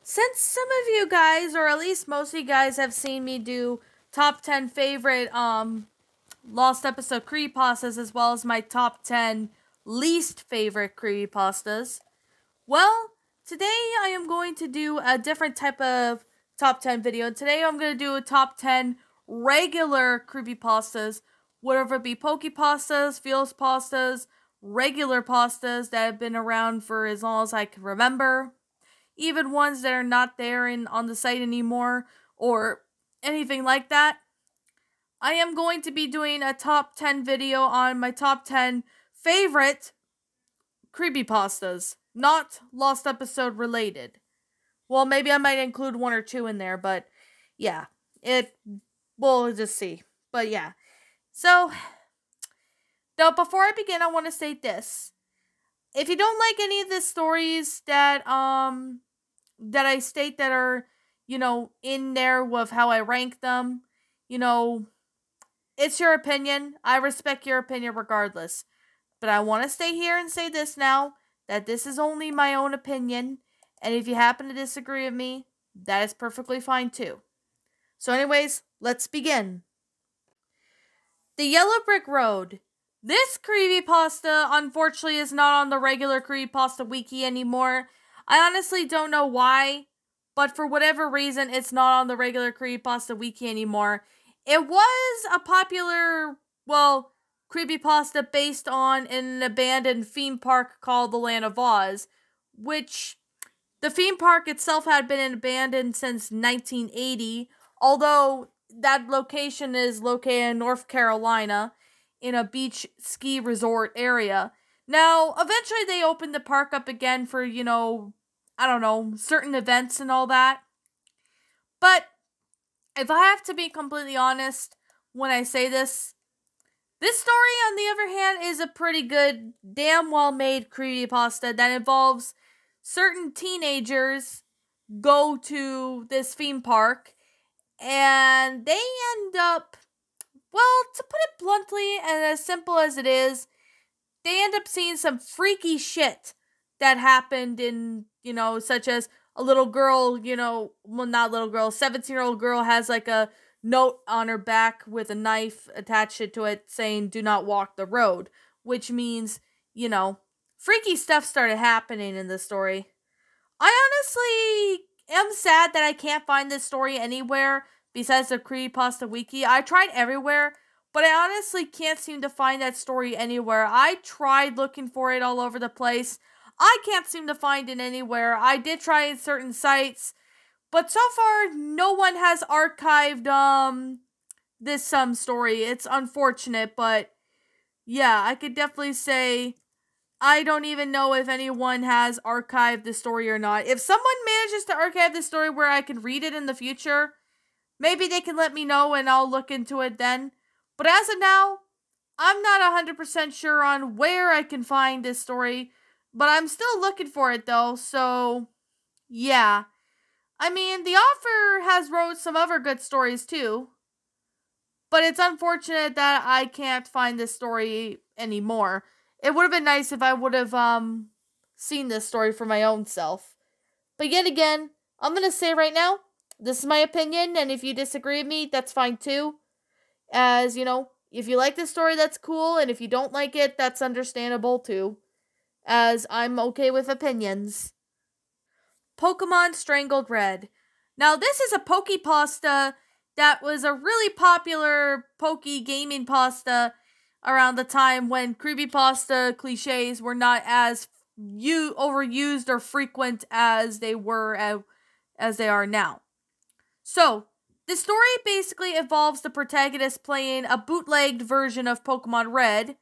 Since some of you guys, or at least most of you guys, have seen me do top 10 favorite lost episode creepypastas as well as my top 10 least favorite creepypastas, well, today I am going to do a different type of top 10 video. Today I'm going to do a top 10 regular creepypastas, whether it be pokepastas, feels pastas, regular pastas that have been around for as long as I can remember, even ones that are not there on the site anymore, or anything like that. I am going to be doing a top 10 video on my top 10 favorite creepypastas, not lost episode related. Well, maybe I might include one or two in there, but yeah, we'll just see. But yeah. So, though, before I begin, I want to say this. If you don't like any of the stories that I state that are, in there with how I rank them, you know, it's your opinion. I respect your opinion regardless. But I want to stay here and say this now, that this is only my own opinion, and if you happen to disagree with me, that is perfectly fine too. So anyways, let's begin. The Yellow Brick Road. This creepypasta, unfortunately, is not on the regular creepypasta wiki anymore. I honestly don't know why, but for whatever reason, it's not on the regular creepypasta wiki anymore. It was a popular, creepypasta based on an abandoned theme park called the Land of Oz, which the theme park itself had been abandoned since 1980, although that location is located in North Carolina in a beach ski resort area. Now, eventually they opened the park up again for, I don't know, certain events and all that. But if I have to be completely honest when I say this story, on the other hand, is a pretty good, damn well made creepypasta that involves certain teenagers go to this theme park and they end up, well, to put it bluntly and as simple as it is, they end up seeing some freaky shit that happened in, such as a little girl, not little girl, 17-year-old girl has like a note on her back with a knife attached to it saying, "Do not walk the road," which means, freaky stuff started happening in the story. I honestly am sad that I can't find this story anywhere besides the Creepypasta Wiki. I tried everywhere, but I honestly can't seem to find that story anywhere. I tried looking for it all over the place. I can't seem to find it anywhere. I did try in certain sites, but so far no one has archived this story. It's unfortunate, but yeah, I could definitely say I don't even know if anyone has archived the story or not. If someone manages to archive the story where I can read it in the future, maybe they can let me know and I'll look into it then. But as of now, I'm not 100% sure on where I can find this story, but I'm still looking for it though, so yeah. I mean, the author has wrote some other good stories too, but it's unfortunate that I can't find this story anymore. It would have been nice if I would have seen this story for my own self. But yet again, I'm going to say right now, this is my opinion, and if you disagree with me, that's fine too. As, if you like this story, that's cool, and if you don't like it, that's understandable too. As I'm okay with opinions. Pokemon Strangled Red. Now, this is a pokepasta that was a really popular poke gaming pasta around the time when creepypasta cliches were not as overused or frequent as they were as they are now. So, the story basically involves the protagonist playing a bootlegged version of Pokemon Red,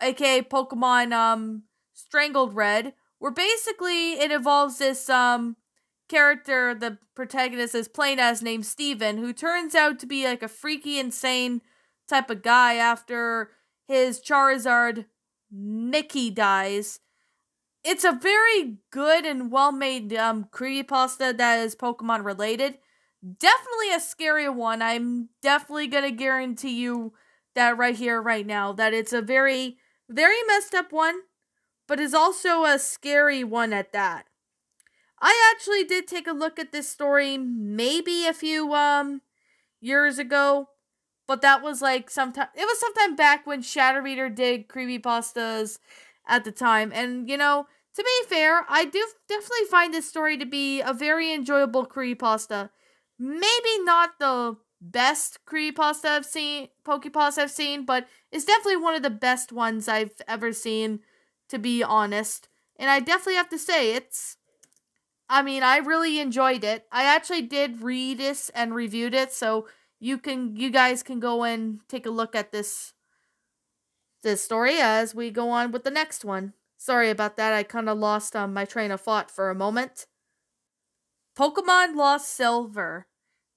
aka Pokemon Strangled Red, where basically it involves this character the protagonist is playing as named Steven, who turns out to be like a freaky, insane type of guy after his Charizard Mickey dies. It's a very good and well-made creepypasta that is Pokemon related. Definitely a scary one. I'm definitely gonna guarantee you that right here, right now, that it's a very, very messed up one, but is also a scary one at that. I actually did take a look at this story maybe a few years ago, but that was like sometime back when Shadow Reader did creepypastas at the time. And to be fair, I do definitely find this story to be a very enjoyable creepypasta. Maybe not the best pokepasta I've seen, but it's definitely one of the best ones I've ever seen, to be honest. And I definitely have to say, I really enjoyed it. I actually did read this and reviewed it, so you guys can go and take a look at this story as we go on with the next one. Sorry about that. I kind of lost my train of thought for a moment. Pokemon Lost Silver.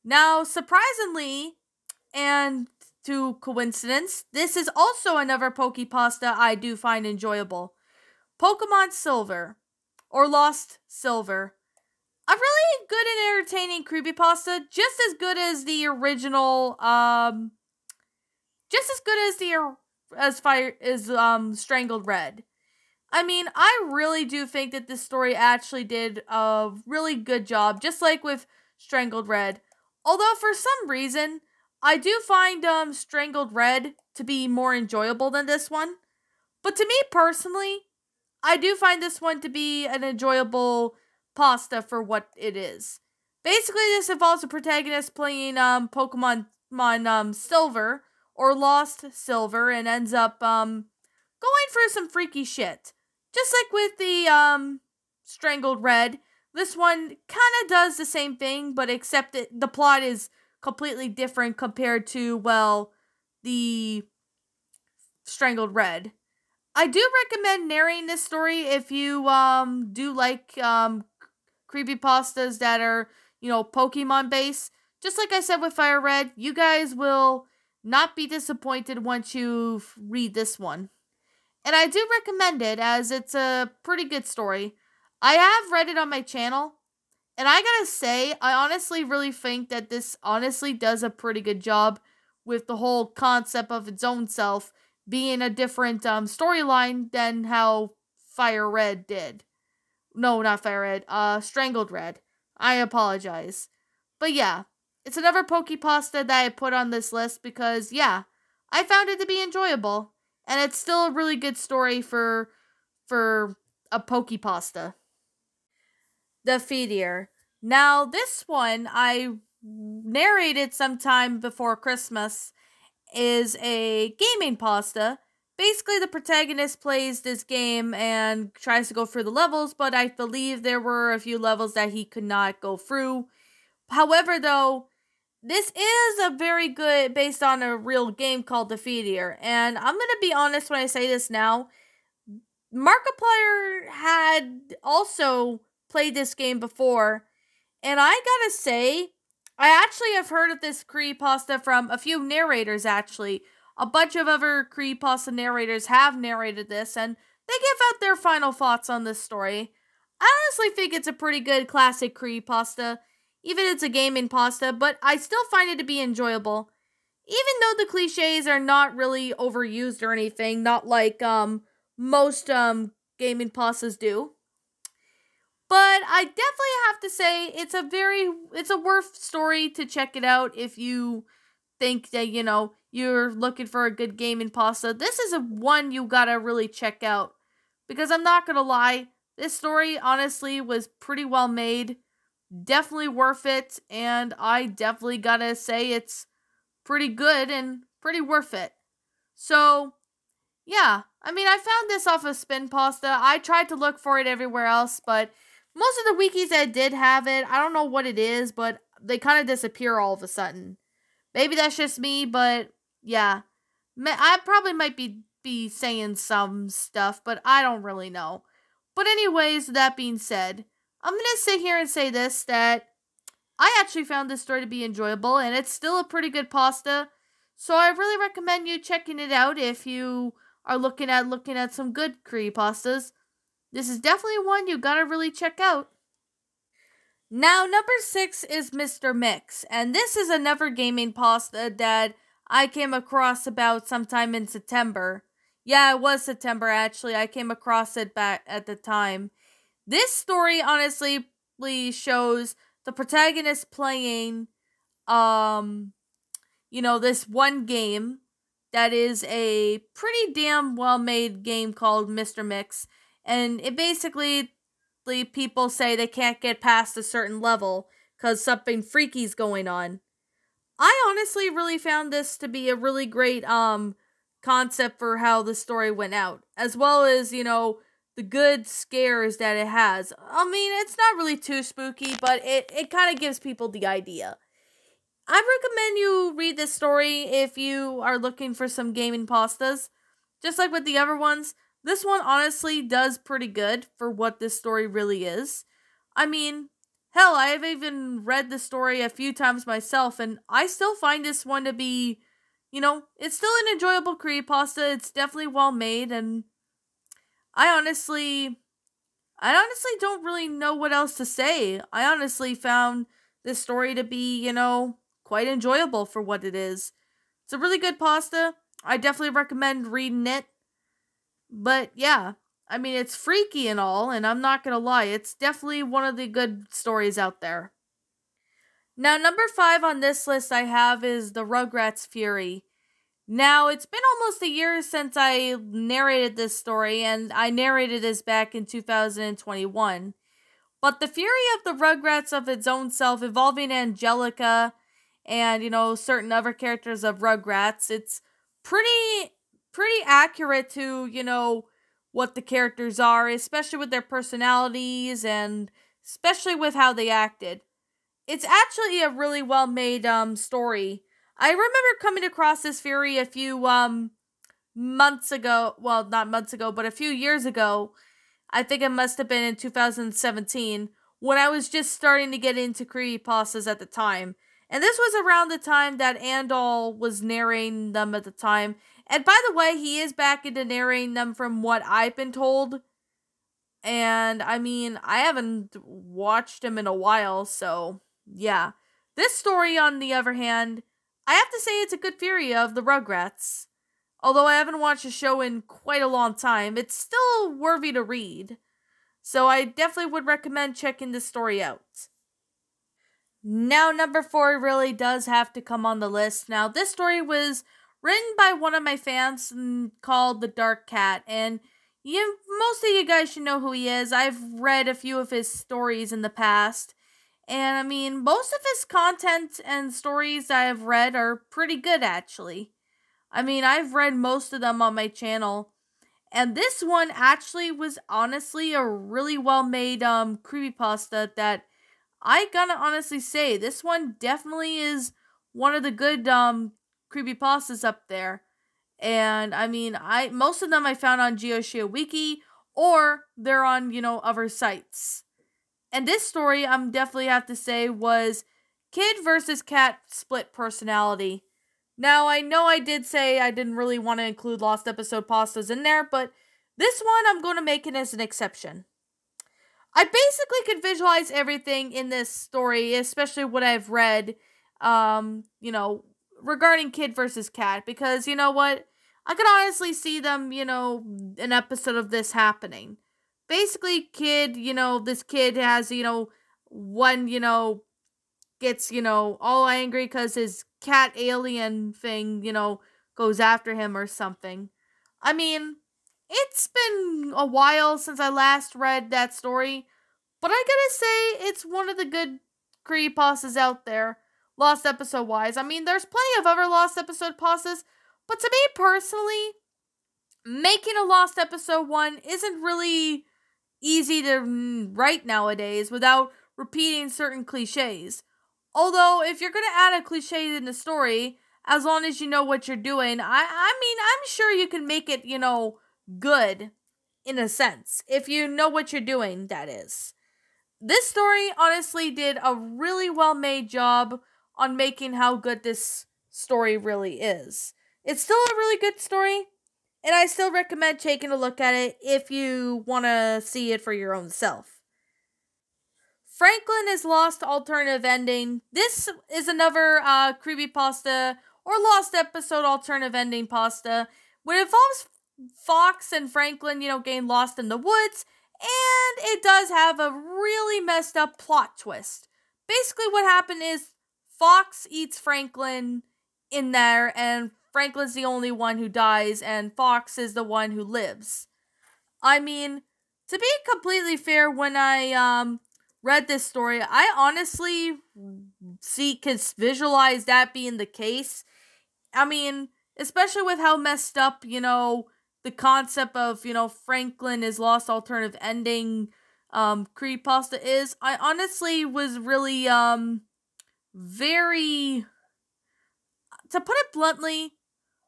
Now, surprisingly, and to coincidence, this is also another Pokepasta I do find enjoyable. Pokemon Silver, or Lost Silver. A really good and entertaining creepypasta, just as good as the original, just as good as Strangled Red. I really do think that this story actually did a really good job, just like with Strangled Red. Although for some reason, I do find Strangled Red to be more enjoyable than this one. But to me personally, I do find this one to be an enjoyable pasta for what it is. Basically, this involves a protagonist playing Pokemon Silver or Lost Silver and ends up going through some freaky shit. Just like with the Strangled Red, this one kind of does the same thing, but except the plot is completely different compared to, well, the Strangled Red. I do recommend narrating this story if you do like creepypastas that are, Pokemon based. Just like I said with Fire Red, you guys will not be disappointed once you read this one. And I do recommend it as it's a pretty good story. I have read it on my channel, and I gotta say, I honestly really think that this honestly does a pretty good job with the whole concept of its own self being a different storyline than how Fire Red did. No, not Fire Red. Strangled Red. I apologize. But yeah, it's another Pokepasta that I put on this list because, yeah, I found it to be enjoyable. And it's still a really good story for a Pokepasta. The Feedier. Now, this one I narrated sometime before Christmas is a gaming pasta. Basically, the protagonist plays this game and tries to go through the levels, but I believe there were a few levels that he could not go through. However, though, this is a very good, based on a real game called The Feedier. And I'm going to be honest when I say this now. Markiplier had also played this game before. And I gotta say, I actually have heard of this creepypasta from a few narrators, actually. A bunch of other creepypasta narrators have narrated this, and they give out their final thoughts on this story. I honestly think it's a pretty good classic creepypasta, even if it's a gaming pasta, but I still find it to be enjoyable. Even though the cliches are not really overused or anything, not like most gaming pastas do. But I definitely have to say it's a worth story to check it out if you think that, you're looking for a good gaming pasta. This is a one you gotta really check out. Because I'm not gonna lie, this story honestly was pretty well made. Definitely worth it, and I definitely gotta say it's pretty good and pretty worth it. So, yeah, I found this off of Spin Pasta. I tried to look for it everywhere else, but most of the wikis that did have it, I don't know what it is, but they kind of disappear all of a sudden. Maybe that's just me, but yeah. I probably might be saying some stuff, but I don't really know. But anyways, that being said, I'm going to sit here and say this, that I actually found this story to be enjoyable, and it's still a pretty good pasta. So I really recommend you checking it out if you are looking at some good creepypastas. This is definitely one you gotta really check out. Now, number 6 is Mr. Mix, and this is another gaming pasta that I came across about sometime in September. Yeah, it was September actually. I came across it back at the time. This story, honestly, basically shows the protagonist playing, this one game that is a pretty damn well-made game called Mr. Mix. And it basically, the people say they can't get past a certain level because something freaky's going on. I honestly really found this to be a really great concept for how the story went out, as well as, the good scares that it has. I mean, it's not really too spooky, but it kind of gives people the idea. I recommend you read this story if you are looking for some gaming pastas. Just like with the other ones, this one honestly does pretty good for what this story really is. I mean, hell, I have even read the story a few times myself, and I still find this one to be, it's still an enjoyable creepypasta. It's definitely well made, and I honestly don't really know what else to say. I honestly found this story to be, quite enjoyable for what it is. It's a really good pasta. I definitely recommend reading it. But yeah, I mean, it's freaky and all, and I'm not gonna lie, it's definitely one of the good stories out there. Now, number 5 on this list I have is the Rugrats Fury. Now, it's been almost a year since I narrated this story, and I narrated this back in 2021. But the fury of the Rugrats of its own self, involving Angelica and, certain other characters of Rugrats, it's pretty accurate to, what the characters are, especially with their personalities and especially with how they acted. It's actually a really well-made story. I remember coming across this fury a few months ago, well, not months ago, but a few years ago. I think it must have been in 2017, when I was just starting to get into creepypastas at the time. And this was around the time that Andal was narrating them at the time. And by the way, he is back into narrating them from what I've been told. And I mean, I haven't watched him in a while, so yeah. This story, on the other hand, I have to say it's a good fury of the Rugrats. Although I haven't watched the show in quite a long time, it's still worthy to read. So I definitely would recommend checking this story out. Now, number 4 really does have to come on the list. Now, this story was written by one of my fans called The Dark Cat, and most of you guys should know who he is. I've read a few of his stories in the past, and I mean, most of his content and stories I have read are pretty good, actually. I mean, I've read most of them on my channel, and this one actually was honestly a really well-made creepypasta that I gotta honestly say, this one definitely is one of the good creepypastas up there. And I mean, most of them I found on GeoShare Wiki, or they're on, other sites. And this story, I'm definitely have to say, was kid versus cat split personality. Now, I know I did say I didn't really want to include Lost Episode pastas in there, but this one I'm going to make it as an exception. I basically could visualize everything in this story, especially what I've read, regarding kid versus cat, because you know what? I could honestly see them, an episode of this happening. Basically, this kid has, one, gets, all angry because his cat alien thing, goes after him or something. I mean, it's been a while since I last read that story, but I gotta say, it's one of the good creepypastas out there, Lost Episode wise. I mean, there's plenty of other Lost Episode pastas, but to me personally, making a Lost Episode one isn't really easy to write nowadays without repeating certain cliches. Although, if you're gonna add a cliche in the story, as long as you know what you're doing, I mean, I'm sure you can make it, good, in a sense. If you know what you're doing, that is. This story, honestly, did a really well-made job on making how good this story really is. It's still a really good story, and I still recommend taking a look at it if you want to see it for your own self. Franklin is Lost alternative ending. This is another creepypasta or Lost Episode alternative ending pasta, which involves Fox and Franklin, getting lost in the woods, And it does have a really messed up plot twist. Basically, what happened is Fox eats Franklin in there, and Franklin's the only one who dies, and Fox is the one who lives. I mean, to be completely fair, when I read this story, I honestly could visualize that being the case. I mean, especially with how messed up, the concept of, Franklin is lost alternative ending creepypasta is. I honestly was really very, to put it bluntly,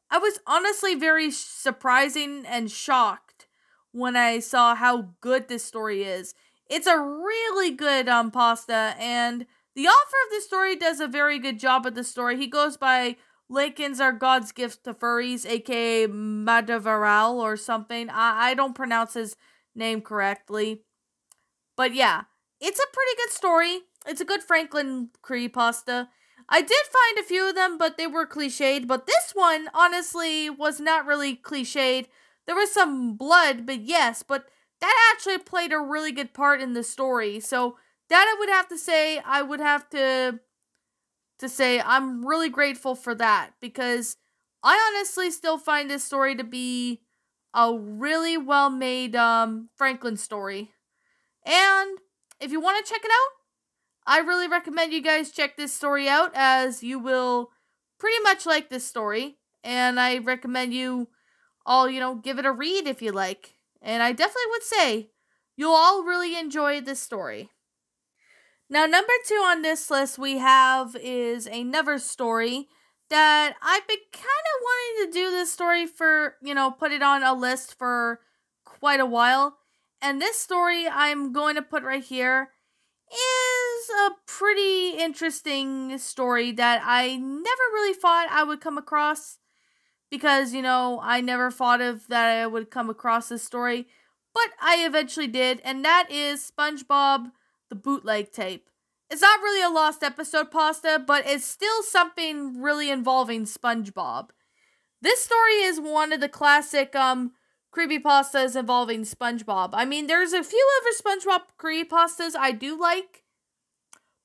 I was honestly very surprising and shocked when I saw how good this story is. It's a really good pasta, and the author of this story does a very good job of the story. He goes by Lincolns Are God's Gift to Furries, aka Madavaral or something. I don't pronounce his name correctly. But yeah, it's a pretty good story. It's a good Franklin creepypasta. I did find a few of them, but they were cliched. But this one, honestly, was not really cliched. There was some blood, but that actually played a really good part in the story. So that I would have to say, I'm really grateful for that, because I honestly still find this story to be a really well-made Franklin story. And if you want to check it out, I really recommend you guys check this story out, as you will pretty much like this story. And I recommend you all, give it a read if you like. And I definitely would say you'll all really enjoy this story. Now, number 2 on this list we have is another story that I've been kind of wanting to do this story for, put it on a list for quite a while. And this story I'm going to put right here is a pretty interesting story that I never really thought I would come across, because, I never thought of that I would come across this story, but I eventually did, and that is SpongeBob, the Bootleg tape. It's not really a lost episode pasta, but it's still something really involving SpongeBob. This story is one of the classic creepypastas involving SpongeBob. I mean, there's a few other SpongeBob creepypastas I do like,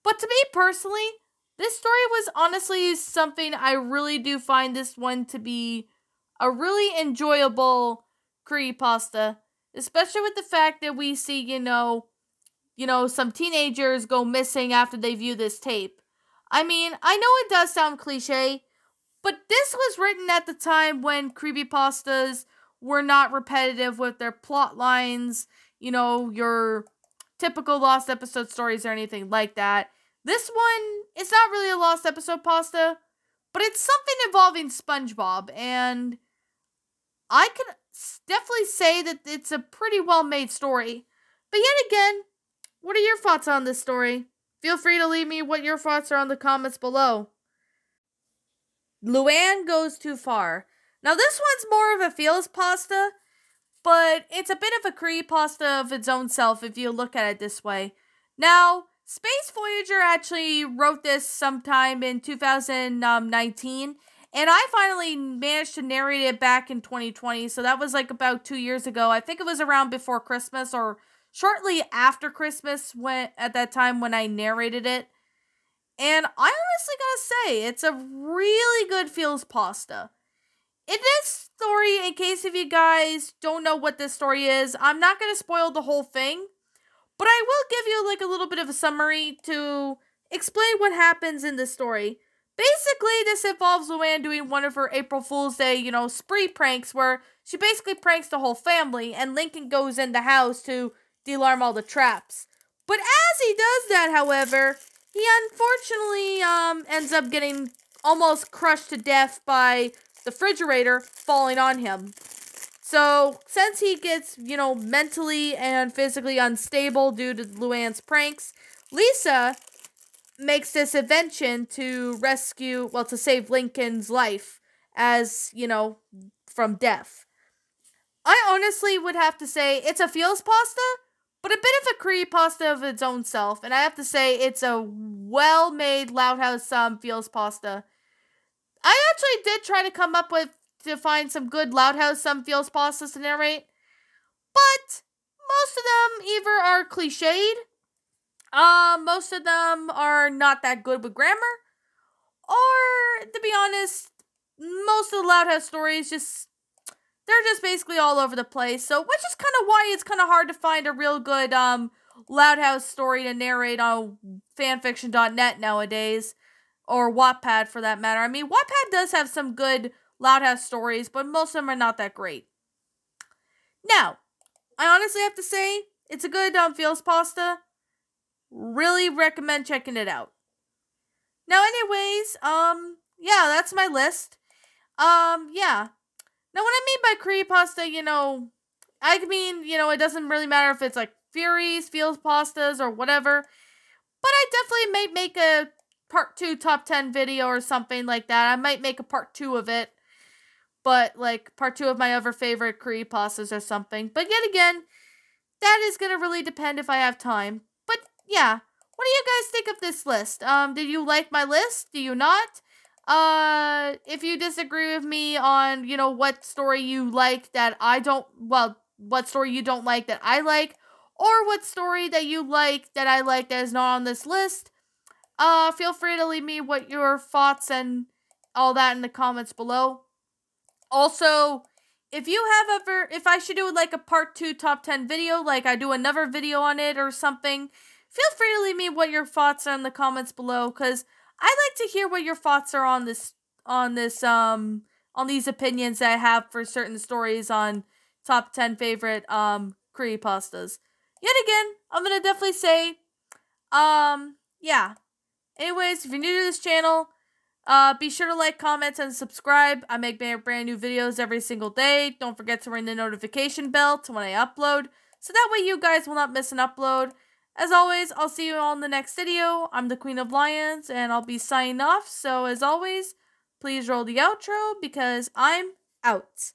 but to me personally, this story was honestly something I really do find this one to be a really enjoyable creepypasta, especially with the fact that we see, some teenagers go missing after they view this tape. I mean, I know it does sound cliche, but this was written at the time when creepypastas were not repetitive with their plot lines, your typical lost episode stories or anything like that. This one, it's not really a lost episode pasta, but it's something involving SpongeBob, and I can definitely say that it's a pretty well-made story. But yet again, what are your thoughts on this story? Feel free to leave me what your thoughts are in the comments below. Luanne Goes Too Far. Now this one's more of a feels pasta, but it's a bit of a creepypasta of its own self if you look at it this way. Now, Space Voyager actually wrote this sometime in 2019, and I finally managed to narrate it back in 2020, so that was like about 2 years ago. I think it was around before Christmas or shortly after Christmas at that time when I narrated it. And I honestly gotta say, it's a really good feels pasta. In this story, in case if you guys don't know what this story is, I'm not going to spoil the whole thing, but I will give you like a little bit of a summary to explain what happens in this story. Basically, this involves Luanne doing one of her April Fool's Day, spree pranks where she basically pranks the whole family, and Lincoln goes in the house to de-alarm all the traps. But as he does that, however, he unfortunately ends up getting almost crushed to death by the refrigerator falling on him. So, since he gets, mentally and physically unstable due to Luanne's pranks, Lisa makes this invention to save Lincoln's life as, from death. I honestly would have to say it's a feels pasta, but a bit of a creepypasta of its own self, and I have to say it's a well-made Loud House feels pasta. I actually did try to find some good Loud House feels pastas to narrate, but most of them either are cliched, most of them are not that good with grammar, or, to be honest, most of the Loud House stories they're just basically all over the place. So, which is kind of why it's kind of hard to find a real good, Loud House story to narrate on fanfiction.net nowadays, or Wattpad for that matter. I mean, Wattpad does have some good Loud House stories, but most of them are not that great. Now, I honestly have to say, it's a good feels pasta. Really recommend checking it out. Now, anyways, yeah, that's my list. Yeah. Now, what I mean by creepypasta, I mean, it doesn't really matter if it's like Furies, feels pastas, or whatever. But I definitely may make a part 2 top 10 video or something like that. I might make a part 2 of it. But, like, part 2 of my other favorite creepypastas or something. But yet again, that is going to really depend if I have time. But, yeah. What do you guys think of this list? Did you like my list? Do you not? If you disagree with me on, what story you like that I don't, what story you don't like that I like, or what story that you like that I like that is not on this list, feel free to leave me what your thoughts and all that in the comments below. Also, if I should do like a part 2 top 10 video, like I do another video on it or something, feel free to leave me what your thoughts are in the comments below, because I'd like to hear what your thoughts are on these opinions that I have for certain stories on top 10 favorite, creepypastas. Yet again, I'm gonna definitely say, yeah. Anyways, if you're new to this channel, be sure to like, comment, and subscribe. I make brand new videos every single day. Don't forget to ring the notification bell to when I upload, so that way you guys will not miss an upload. As always, I'll see you all in the next video. I'm the Queen of Lions, and I'll be signing off. So, as always, please roll the outro, because I'm out.